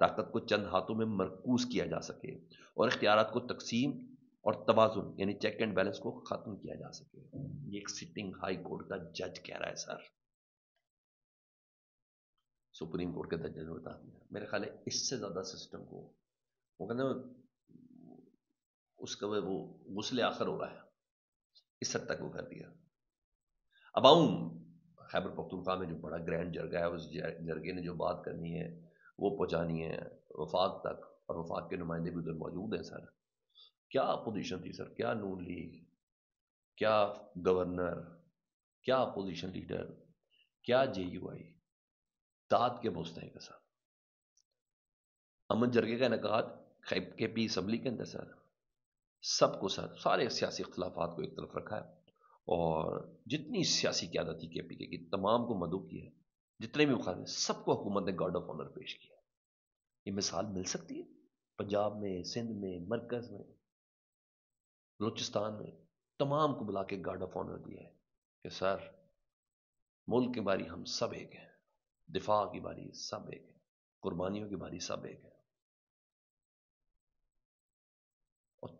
طاقت کو چند ہاتھوں میں مرکوز کیا جا سکے اور اختیارات کو تقسیم اور توازن یعنی چیک اینڈ بیلنس کو ختم کیا جا سکے. یہ ایک سٹنگ ہائی کورٹ کا جج کہہ رہا ہے سر. سپریم کورٹ کے جج نے بتا دیا. میرے خیال ہے اس سے زیادہ سسٹم کو وہ کہتے ہیں اس کا وہ غسل آخر ہو رہا ہے، اس حد تک وہ کر دیا. اب آؤں خیبر پختونخوا میں جو بڑا گرینڈ جرگہ ہے، اس جرگے نے جو بات کرنی ہے وہ پہنچانی ہے وفاق تک، اور وفاق کے نمائندے بھی ادھر موجود ہیں. سر کیا اپوزیشن تھی سر، کیا نون لیگ، کیا گورنر، کیا اپوزیشن لیڈر، کیا جے یو آئی، داد کے بوستے ہیں. سر امن جرگے کا انعقاد کے پی اسمبلی کے اندر سر سب کو سر سارے سیاسی اختلافات کو ایک طرف رکھا ہے اور جتنی سیاسی قیادت تھی کے پی کے کی تمام کو مدعو کیا ہے. جتنے بھی مخالف سب کو حکومت نے گارڈ آف آنر پیش کیا. یہ مثال مل سکتی ہے پنجاب میں، سندھ میں، مرکز میں، بلوچستان میں تمام کو بلا کے گارڈ آف آنر دیا ہے کہ سر ملک کی باری ہم سب ایک ہیں، دفاع کی باری سب ایک ہے، قربانیوں کی باری سب ایک ہے. اور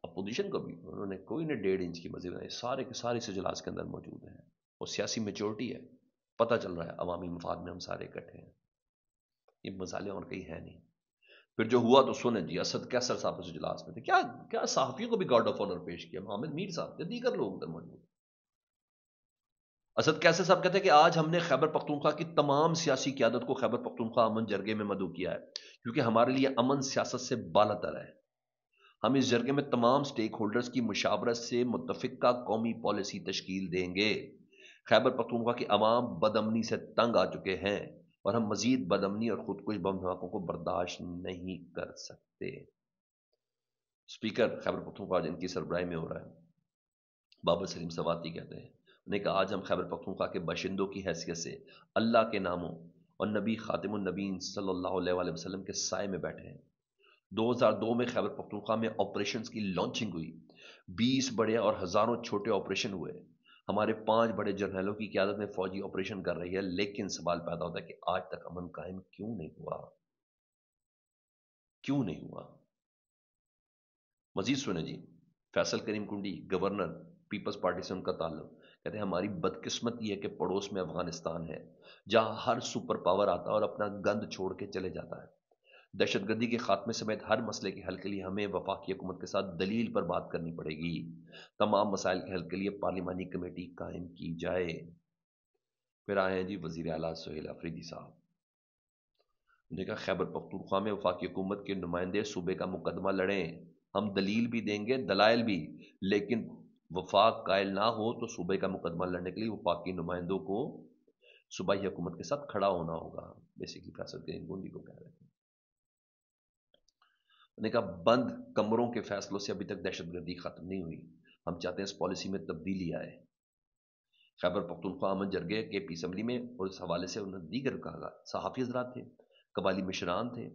اپوزیشن کو بھی انہوں نے کوئی نہ 1.5 انچ کی مسجد بنائی، سارے کے سارے اس اجلاس کے اندر موجود ہیں اور سیاسی میچورٹی ہے. پتہ چل رہا ہے عوامی مفاد میں ہم سارے اکٹھے ہیں. یہ مسئلے اور کہیں ہے نہیں. پھر جو ہوا تو سنیں جی، اسد کیسر صاحب اس اجلاس میں تھے، کیا صحافیوں کو بھی گارڈ آف آنر پیش کیا، محمد میر صاحب تھے، دیگر لوگ ادھر موجود. اسد کیسر صاحب کہتے ہیں کہ آج ہم نے خیبر پختونخوا کی تمام سیاسی قیادت کو خیبر پختونخوا امن جرگے میں مدعو کیا ہے کیونکہ ہمارے لیے امن سیاست سے بالاتر ہے. ہم اس جرگے میں تمام سٹیک ہولڈرز کی مشاورت سے متفقہ قومی پالیسی تشکیل دیں گے. خیبر پختونخوا کے عوام بدامنی سے تنگ آ چکے ہیں اور ہم مزید بدامنی اور خودکش بم دھماکوں کو برداشت نہیں کر سکتے. اسپیکر خیبر پختونخوا جن کی سربراہی میں ہو رہا ہے بابر سلیم سواتی کہتے ہیں، انہوں نے کہا آج ہم خیبر پختونخوا کے باشندوں کی حیثیت سے اللہ کے ناموں اور نبی خاتم النبیین صلی اللہ علیہ وآلہ وسلم کے سائے میں بیٹھے ہیں. 2002 میں خیبر پختونخوا میں آپریشنز کی لانچنگ ہوئی، 20 بڑے اور ہزاروں چھوٹے آپریشن ہوئے. ہمارے 5 بڑے جرنیلوں کی قیادت میں فوجی آپریشن کر رہی ہے، لیکن سوال پیدا ہوتا ہے کہ آج تک امن قائم کیوں نہیں ہوا؟ کیوں نہیں ہوا؟ مزید سنیں جی. فیصل کریم کنڈی گورنر پیپلز پارٹی سے ان کا تعلق، کہتے ہیں ہماری بدقسمتی ہے کہ پڑوس میں افغانستان ہے جہاں ہر سپر پاور آتا ہے اور اپنا گند چھوڑ کے چلے جاتا ہے. دہشت گردی کے خاتمے سمیت ہر مسئلے کے حل کے لیے ہمیں وفاقی حکومت کے ساتھ دلیل پر بات کرنی پڑے گی. تمام مسائل کے حل کے لیے پارلیمانی کمیٹی قائم کی جائے. پھر آئے ہیں جی وزیر اعلیٰ سہیل آفریدی صاحب نے کہا خیبر پختونخوا میں وفاقی حکومت کے نمائندے صوبے کا مقدمہ لڑیں، ہم دلیل بھی دیں گے دلائل بھی، لیکن وفاق قائل نہ ہو تو صوبے کا مقدمہ لڑنے کے لیے وفاقی نمائندوں کو صوبائی حکومت کے ساتھ کھڑا ہونا ہوگا. بیسیکلی فیصل کریم کنڈی کو کہہ رہے تھے. نے کہا بند کمروں کے فیصلوں سے ابھی تک دہشت گردی ختم نہیں ہوئی، ہم چاہتے ہیں اس پالیسی میں تبدیلی آئے. خیبر پختونخوا امن جرگے کے پی اسمبلی میں اور اس حوالے سے انہوں نے دیگر کہا صحافی حضرات تھے، قبائلی مشران تھے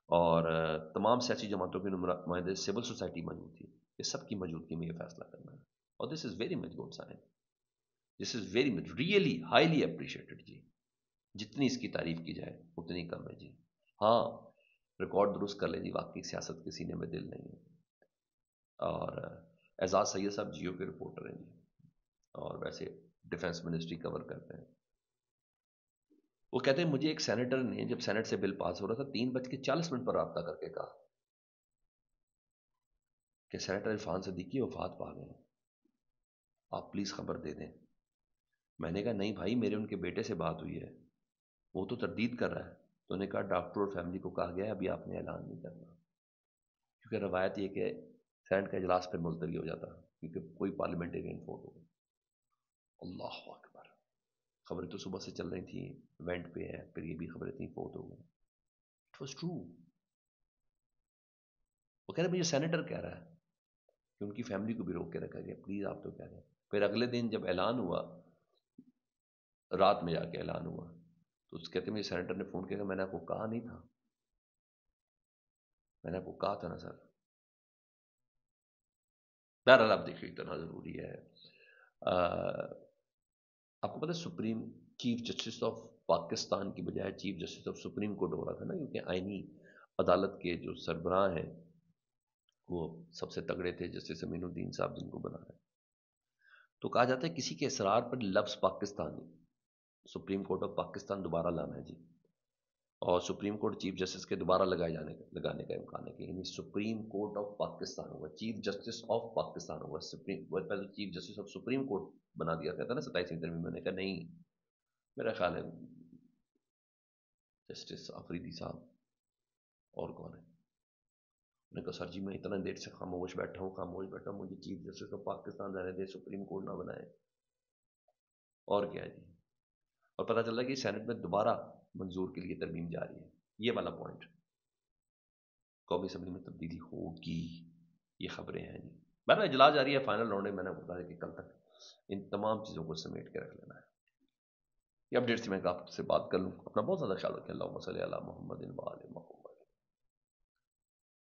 اور تمام سیاسی جماعتوں کے نمائندے، سول سوسائٹی موجود تھی. اس سب کی موجودگی میں یہ فیصلہ کرنا ہے اور this is very much good sign, this is very much really highly appreciated جی. جتنی اس کی تعریف کی جائے اتنی کم ہے جی. ہاں ریکارڈ درست کر لیں جی، واقعی سیاست کے سینے میں دل نہیں ہے. اور اعزاز سید صاحب جیو کے رپورٹر ہیں جی اور ویسے ڈیفنس منسٹری کور کرتے ہیں. وہ کہتے ہیں مجھے ایک سینیٹر نے جب سینٹ سے بل پاس ہو رہا تھا 3:40 پر رابطہ کر کے کہا کہ سینیٹر عرفان صدیقی وفات پا گئے، آپ پلیز خبر دے دیں. میں نے کہا نہیں بھائی، میرے ان کے بیٹے سے بات ہوئی ہے، وہ تو تردید کر رہا ہے. تو انہوں نے کہا ڈاکٹر اور فیملی کو کہا گیا ہے ابھی آپ نے اعلان نہیں کرنا، کیونکہ روایت یہ کہ سینٹ کا اجلاس پھر ملتوی ہو جاتا کیونکہ کوئی پارلیمنٹرین فوٹ ہو. اللہ اکبر. خبریں تو صبح سے چل رہی تھیں ایونٹ پہ ہے، پھر یہ بھی خبریں تھیں فوت ہو گئے. It was true. وہ کہہ رہے مجھے سینیٹر کہہ رہا ہے کہ ان کی فیملی کو بھی روک کے رکھا گیا، پلیز آپ تو کہہ رہے ہیں. پھر اگلے دن جب اعلان ہوا، رات میں جا کے اعلان ہوا، تو اس کہتے مجھے سینیٹر نے فون کیا کہ میں نے آپ کو کہا نہیں تھا، میں نے آپ کو کہا تھا نا سر. بہرحال آپ دیکھیے اتنا ضروری ہے. آپ کو پتہ ہے supreme chief justice of Pakistan کی بجائے chief justice of supreme court ہو رہا تھا نا، کیونکہ آئینی عدالت کے جو سربراہ ہیں وہ سب سے تگڑے تھے، جسٹس امین الدین صاحب جن کو بنا ہے، تو کہا جاتا ہے کسی کے اصرار پر لفظ Pakistani supreme court of Pakistan دوبارہ لانا ہے جی، اور سپریم کورٹ چیف جسٹس کے دوبارہ لگانے کا امکان ہے کہ یعنی سپریم کورٹ آف پاکستان ہوگا، چیف جسٹس آف پاکستان ہوگا، پہلے chief justice of supreme court بنا دیا گیا تھا نا 27ویں ترمیم میں نے کہا نہیں، میرا خیال ہے جسٹس آفریدی صاحب اور کون ہے، میں نے کہا سر جی میں اتنا دیر سے خاموش بیٹھا ہوں، مجھے چیف جسٹس آف پاکستان رہنے دے، سپریم کورٹ نہ بنائے، اور کیا ہے جی، اور پتہ چل رہا ہے کہ سینٹ میں دوبارہ منظور کے لیے ترمیم جاری ہے، یہ والا پوائنٹ قومی اسمبلی میں تبدیلی ہوگی، یہ خبریں ہیں جی، بہرحال اجلاس جاری ہے، فائنل راؤنڈ میں نے بتایا کہ کل تک ان تمام چیزوں کو سمیٹ کے رکھ لینا ہے۔ یہ اپڈیٹ سے میں آپ سے بات کر لوں، اپنا بہت زیادہ خیال رکھیں، اللہم صلی علی محمد و آل محمد۔